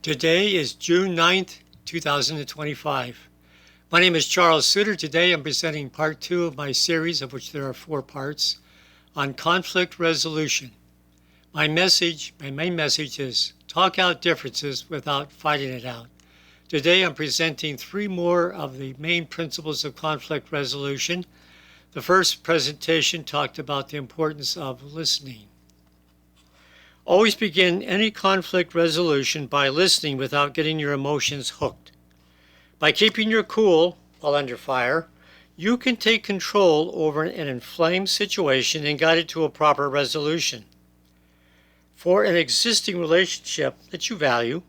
Today is June 9th, 2025. My name is Charles Suter. Today I'm presenting part 2 of my series, of which there are 4 parts, on conflict resolution. My main message is talk out differences without fighting it out. Today I'm presenting 3 more of the main principles of conflict resolution. The first presentation talked about the importance of listening. Always begin any conflict resolution by listening without getting your emotions hooked. By keeping your cool while under fire, you can take control over an inflamed situation and guide it to a proper resolution. For an existing relationship that you value,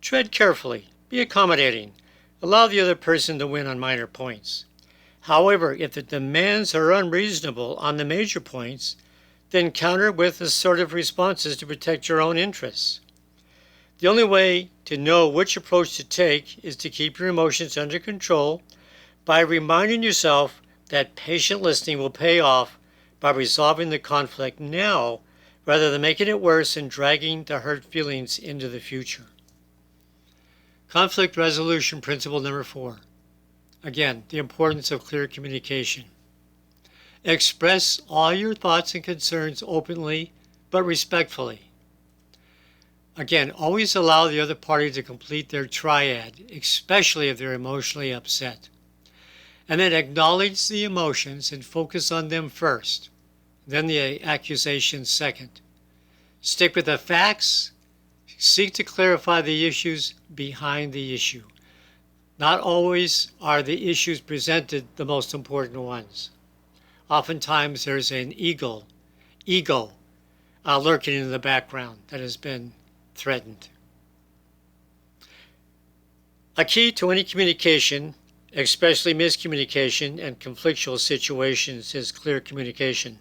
tread carefully, be accommodating, allow the other person to win on minor points. However, if the demands are unreasonable on the major points, then counter with assertive responses to protect your own interests. The only way to know which approach to take is to keep your emotions under control by reminding yourself that patient listening will pay off by resolving the conflict now rather than making it worse and dragging the hurt feelings into the future. Conflict resolution principle number 4. Again, the importance of clear communication. Express all your thoughts and concerns openly but respectfully. Again, always allow the other party to complete their triad, especially if they're emotionally upset. And then acknowledge the emotions and focus on them first, then the accusations second. Stick with the facts. Seek to clarify the issues behind the issue. Not always are the issues presented the most important ones. Oftentimes there's an ego lurking in the background that has been threatened. A key to any communication, especially miscommunication and conflictual situations, is clear communication.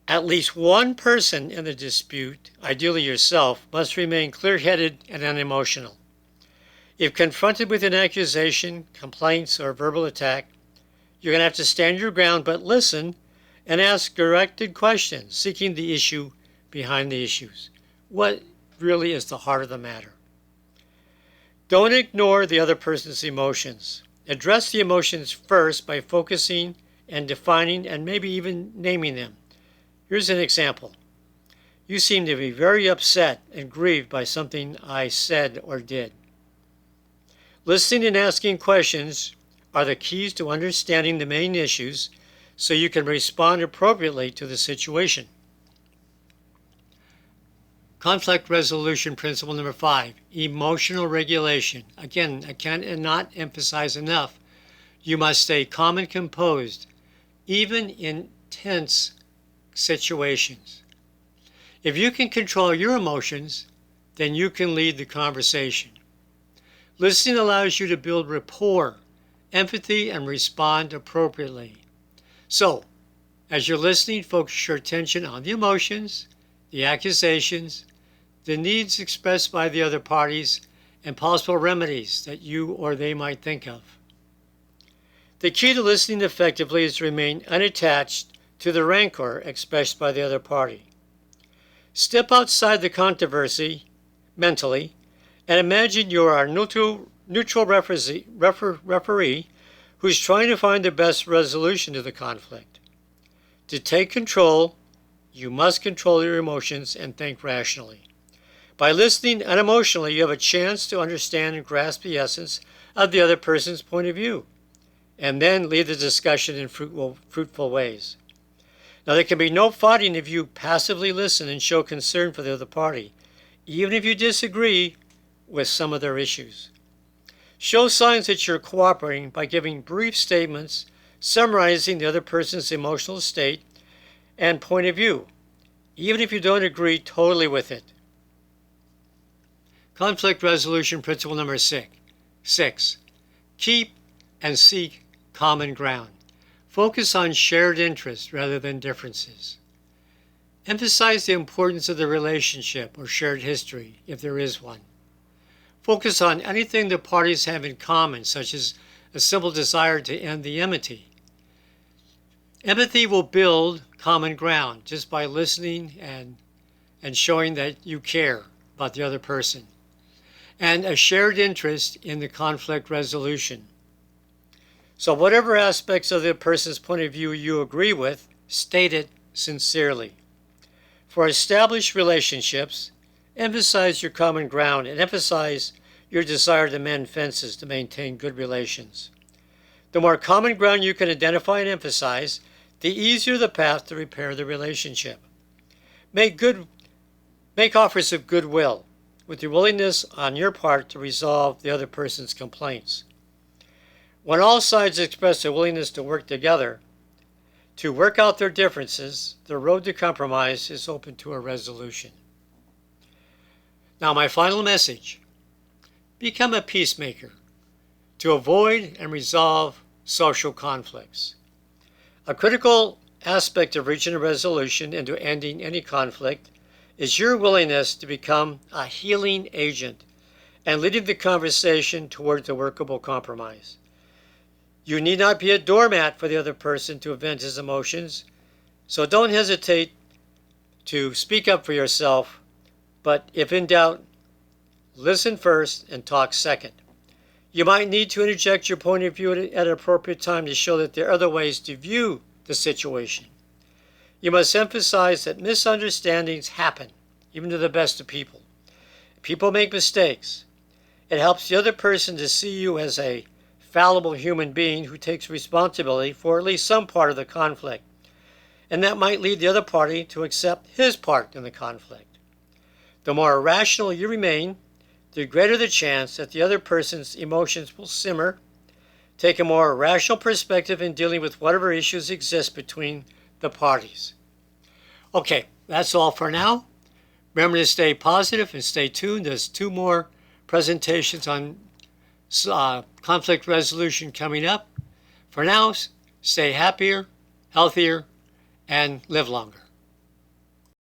At least one person in the dispute, ideally yourself, must remain clear-headed and unemotional. If confronted with an accusation, complaints, or verbal attack, you're going to have to stand your ground, but listen and ask directed questions, seeking the issue behind the issues. What really is the heart of the matter? Don't ignore the other person's emotions. Address the emotions first by focusing and defining and maybe even naming them. Here's an example. You seem to be very upset and grieved by something I said or did. Listening and asking questions are the keys to understanding the main issues so you can respond appropriately to the situation. Conflict resolution principle number 5, emotional regulation. Again, I cannot emphasize enough, you must stay calm and composed, even in tense situations. If you can control your emotions, then you can lead the conversation. Listening allows you to build rapport, empathy, and respond appropriately. So, as you're listening, focus your attention on the emotions, the accusations, the needs expressed by the other parties, and possible remedies that you or they might think of. The key to listening effectively is to remain unattached to the rancor expressed by the other party. Step outside the controversy mentally and imagine you are a neutral referee who's trying to find the best resolution to the conflict. To take control, you must control your emotions and think rationally. By listening unemotionally, you have a chance to understand and grasp the essence of the other person's point of view, and then lead the discussion in fruitful ways. Now, there can be no fighting if you passively listen and show concern for the other party, even if you disagree with some of their issues. Show signs that you're cooperating by giving brief statements summarizing the other person's emotional state and point of view, even if you don't agree totally with it. Conflict resolution principle number 6. Keep and seek common ground. Focus on shared interests rather than differences. Emphasize the importance of the relationship or shared history, if there is one. Focus on anything the parties have in common, such as a simple desire to end the enmity. Empathy will build common ground just by listening and showing that you care about the other person, and a shared interest in the conflict resolution. So whatever aspects of the person's point of view you agree with, state it sincerely. For established relationships, emphasize your common ground and emphasize your desire to mend fences to maintain good relations. The more common ground you can identify and emphasize, the easier the path to repair the relationship. Make offers of goodwill with your willingness on your part to resolve the other person's complaints. When all sides express a willingness to work together, to work out their differences, the road to compromise is open to a resolution. Now, my final message: become a peacemaker to avoid and resolve social conflicts. A critical aspect of reaching a resolution and to ending any conflict is your willingness to become a healing agent and leading the conversation towards a workable compromise. You need not be a doormat for the other person to vent his emotions, so don't hesitate to speak up for yourself, but if in doubt, listen first and talk second. You might need to interject your point of view at an appropriate time to show that there are other ways to view the situation. You must emphasize that misunderstandings happen, even to the best of people. People make mistakes. It helps the other person to see you as a fallible human being who takes responsibility for at least some part of the conflict, and that might lead the other party to accept his part in the conflict. The more rational you remain, the greater the chance that the other person's emotions will simmer. Take a more rational perspective in dealing with whatever issues exist between the parties. Okay, that's all for now. Remember to stay positive and stay tuned. There's 2 more presentations on conflict resolution coming up. For now, stay happier, healthier, and live longer.